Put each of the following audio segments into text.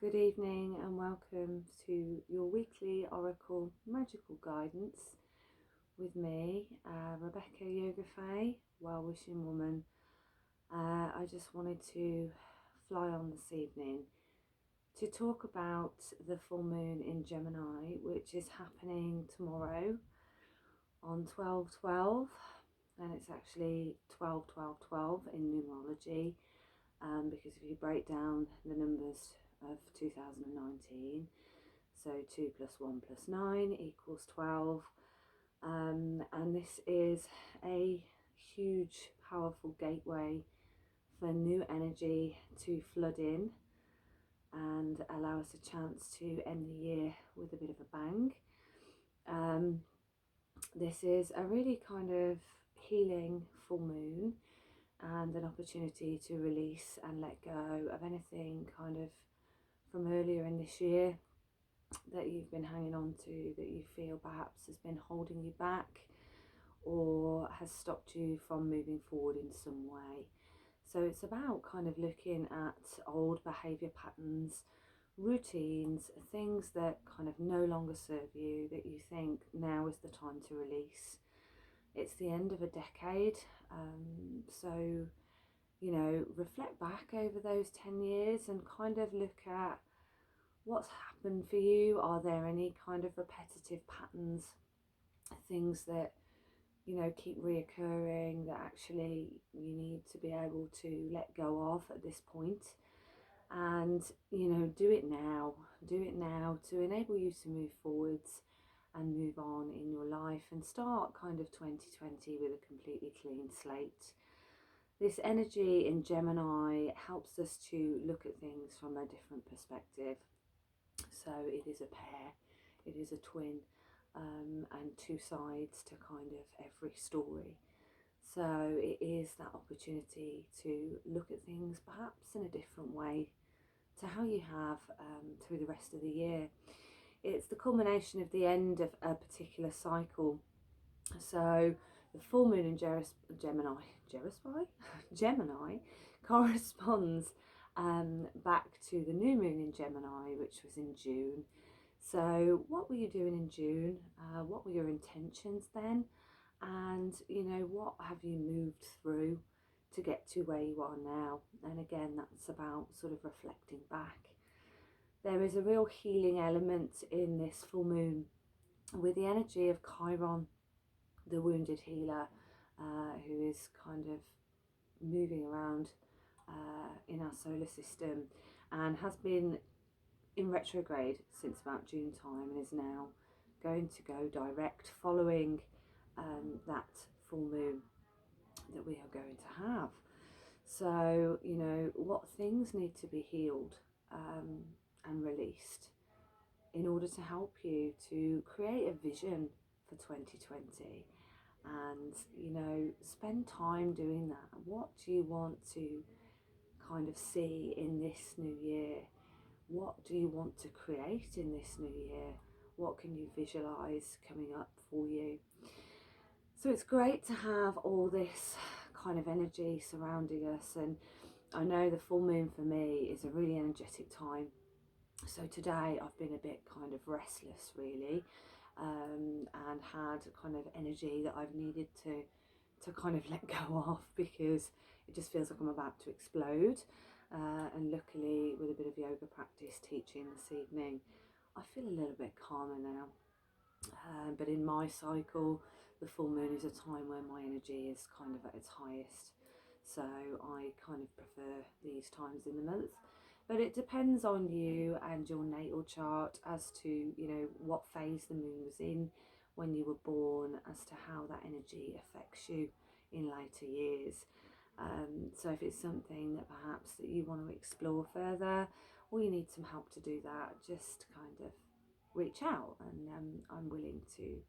Good evening and welcome to your weekly Oracle Magical Guidance with me, Rebecca Yoga Faye, well-wishing woman. I just wanted to fly on this evening to talk about the full moon in Gemini, which is happening tomorrow on 12/12, and it's actually 12/12/12 in numerology, because if you break down the numbers of 2019, so 2 + 1 + 9 = 12, and this is a huge powerful gateway for new energy to flood in and allow us a chance to end the year with a bit of a bang. This is a really kind of healing full moon and an opportunity to release and let go of anything kind of from earlier in this year that you've been hanging on to, that you feel perhaps has been holding you back or has stopped you from moving forward in some way. So it's about kind of looking at old behaviour patterns, routines, things that kind of no longer serve you, that you think now is the time to release. It's the end of a decade, so you know, reflect back over those 10 years and kind of look at what's happened for you. Are there any kind of repetitive patterns, things that, you know, keep reoccurring that actually you need to be able to let go of at this point? And, you know, do it now to enable you to move forwards and move on in your life and start kind of 2020 with a completely clean slate. This energy in Gemini helps us to look at things from a different perspective. So it is a pair, it is a twin, and two sides to kind of every story. So it is that opportunity to look at things perhaps in a different way to how you have through the rest of the year. It's the culmination of the end of a particular cycle. So the full moon in Gemini corresponds back to the new moon in Gemini, which was in June. So what were you doing in June? What were your intentions then? And, you know, what have you moved through to get to where you are now? And again, that's about sort of reflecting back. There is a real healing element in this full moon with the energy of Chiron, the wounded healer, who is kind of moving around in our solar system and has been in retrograde since about June time and is now going to go direct following that full moon that we are going to have. So, you know, what things need to be healed and released in order to help you to create a vision for 2020 and, you know, spend time doing that. What do you want to kind of see in this new year? What do you want to create in this new year? What can you visualize coming up for you? So it's great to have all this kind of energy surrounding us, and I know the full moon for me is a really energetic time. So today I've been a bit kind of restless really, and had kind of energy that I've needed to kind of let go of, because it just feels like I'm about to explode. And luckily, with a bit of yoga practice teaching this evening, I feel a little bit calmer now. But in my cycle, the full moon is a time where my energy is kind of at its highest. So I kind of prefer these times in the month. But it depends on you and your natal chart as to, you know, what phase the moon was in when you were born, as to how that energy affects you in later years. So if it's something that perhaps that you want to explore further, or you need some help to do that, just kind of reach out, and I'm willing to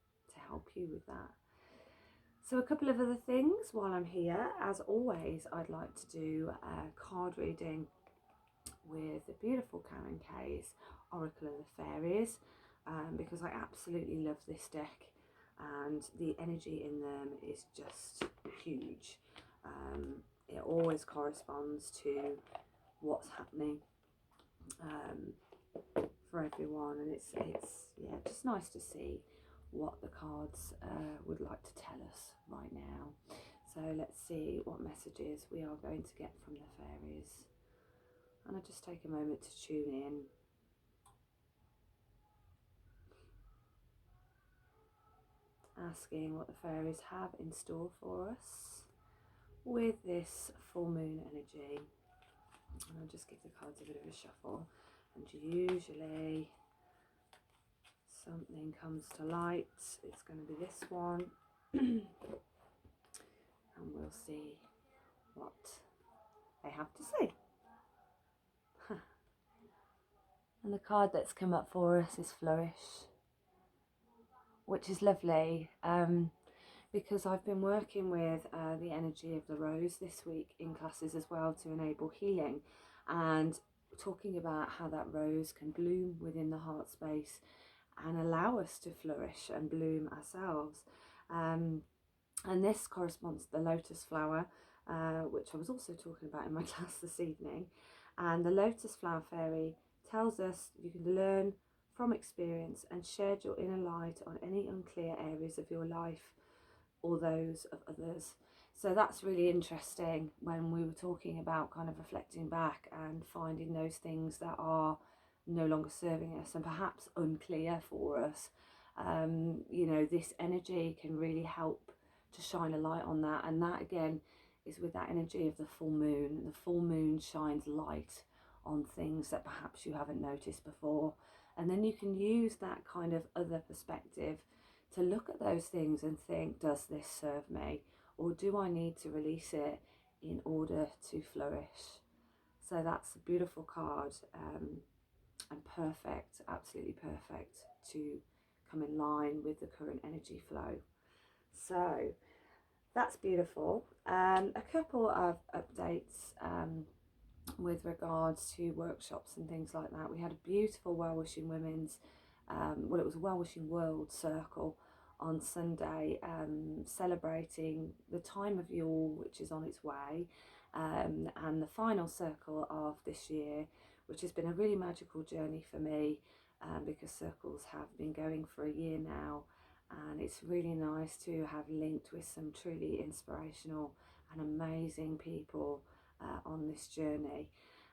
help you with that. So a couple of other things while I'm here. As always, I'd like to do a card reading with the beautiful Karen Kay's Oracle of the Fairies, because I absolutely love this deck and the energy in them is just huge. It always corresponds to what's happening for everyone, and it's yeah, just nice to see what the cards would like to tell us right now. So let's see what messages we are going to get from the fairies, and I'll just take a moment to tune in. Asking what the fairies have in store for us with this full moon energy. And I'll just give the cards a bit of a shuffle, and usually something comes to light. It's going to be this one. And we'll see what they have to say. And the card that's come up for us is Flourish, which is lovely, because I've been working with the energy of the rose this week in classes as well to enable healing, and talking about how that rose can bloom within the heart space and allow us to flourish and bloom ourselves. And this corresponds to the lotus flower, which I was also talking about in my class this evening. And the lotus flower fairy tells us you can learn from experience and shed your inner light on any unclear areas of your life or those of others. So that's really interesting when we were talking about kind of reflecting back and finding those things that are no longer serving us and perhaps unclear for us. You know, this energy can really help to shine a light on that, and that again is with that energy of the full moon. The full moon shines light on things that perhaps you haven't noticed before, and then you can use that kind of other perspective to look at those things and think, does this serve me, or do I need to release it in order to flourish? So that's a beautiful card, and perfect, absolutely perfect to come in line with the current energy flow. So that's beautiful. A couple of updates with regards to workshops and things like that. We had a beautiful Well Wishing Women's, well, it was a Well Wishing World Circle on Sunday, celebrating the time of Yule, which is on its way, and the final circle of this year, which has been a really magical journey for me, because circles have been going for a year now, and it's really nice to have linked with some truly inspirational and amazing people on this journey.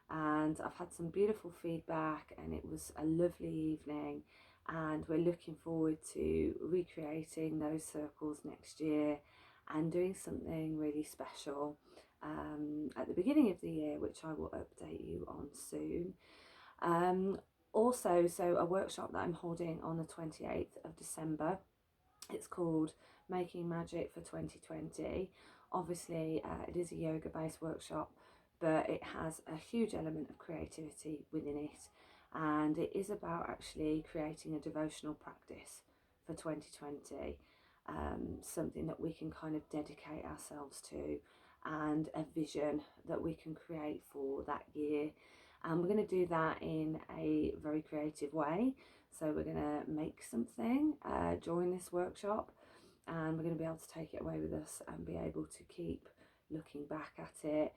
And I've had some beautiful feedback, and it was a lovely evening, and we're looking forward to recreating those circles next year and doing something really special at the beginning of the year, which I will update you on soon. Also, so a workshop that I'm holding on the 28th of December, it's called Making Magic for 2020. Obviously, it is a yoga based workshop, but it has a huge element of creativity within it, and it is about actually creating a devotional practice for 2020, something that we can kind of dedicate ourselves to, and a vision that we can create for that year. And we're going to do that in a very creative way. So we're going to make something during this workshop, and we're going to be able to take it away with us and be able to keep looking back at it,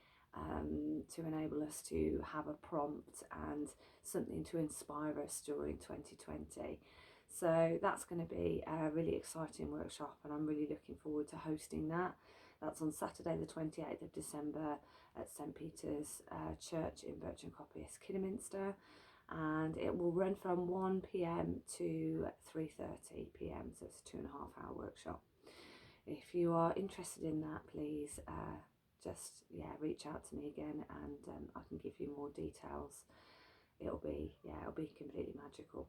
to enable us to have a prompt and something to inspire us during 2020. So that's going to be a really exciting workshop, and I'm really looking forward to hosting that. That's on Saturday the 28th of December at St Peter's Church in Bircham Coppice, Kidderminster, and it will run from 1 p.m. to 3:30 p.m, so it's a 2.5 hour workshop. If you are interested in that, please just reach out to me again, and I can give you more details. It'll be completely magical.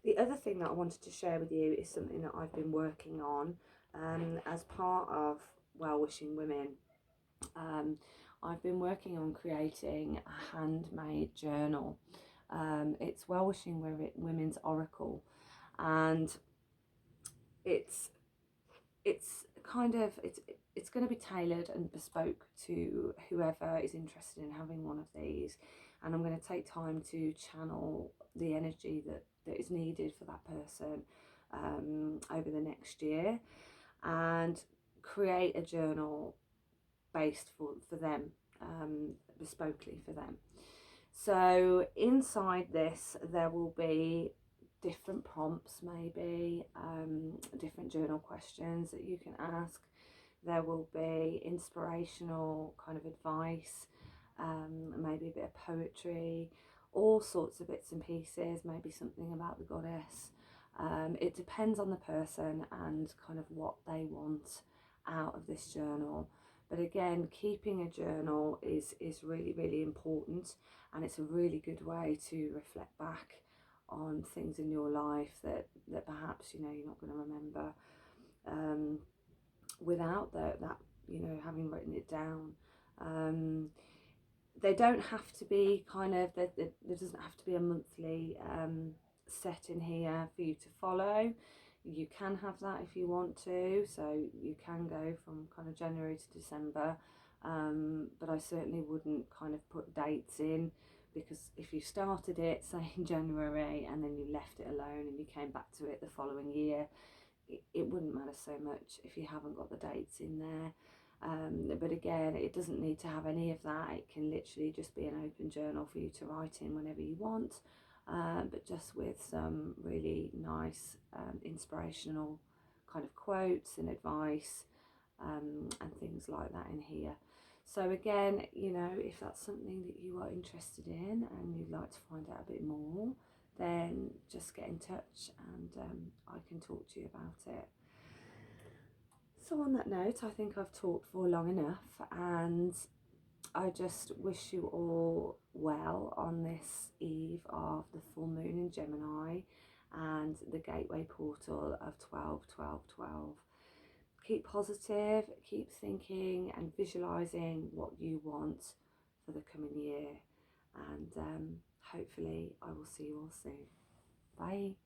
The other thing that I wanted to share with you is something that I've been working on as part of Well Wishing Women. I've been working on creating a handmade journal. It's Well Wishing Women's Oracle, and it's going to be tailored and bespoke to whoever is interested in having one of these, and I'm going to take time to channel the energy that is needed for that person over the next year, and create a journal based for them, bespokely for them. So inside this there will be different prompts, maybe different journal questions that you can ask. There will be inspirational kind of advice, maybe a bit of poetry, all sorts of bits and pieces, maybe something about the goddess. It depends on the person and kind of what they want out of this journal. But again, keeping a journal is really, really important, and it's a really good way to reflect back on things in your life that perhaps you're not going to remember without that having written it down. They don't have to be kind of there doesn't have to be a monthly set in here for you to follow. You can have that if you want to, so you can go from kind of January to December, but I certainly wouldn't kind of put dates in, because if you started it say in January and then you left it alone and you came back to it the following year, it wouldn't matter so much if you haven't got the dates in there. But again, it doesn't need to have any of that. It can literally just be an open journal for you to write in whenever you want, but just with some really nice inspirational kind of quotes and advice, and things like that in here. So again, if that's something that you are interested in and you'd like to find out a bit more, then just get in touch and I can talk to you about it. So on that note, I think I've talked for long enough, and I just wish you all well on this eve of the full moon in Gemini and the gateway portal of 12-12-12. Keep positive, keep thinking and visualizing what you want for the coming year, and hopefully I will see you all soon. Bye.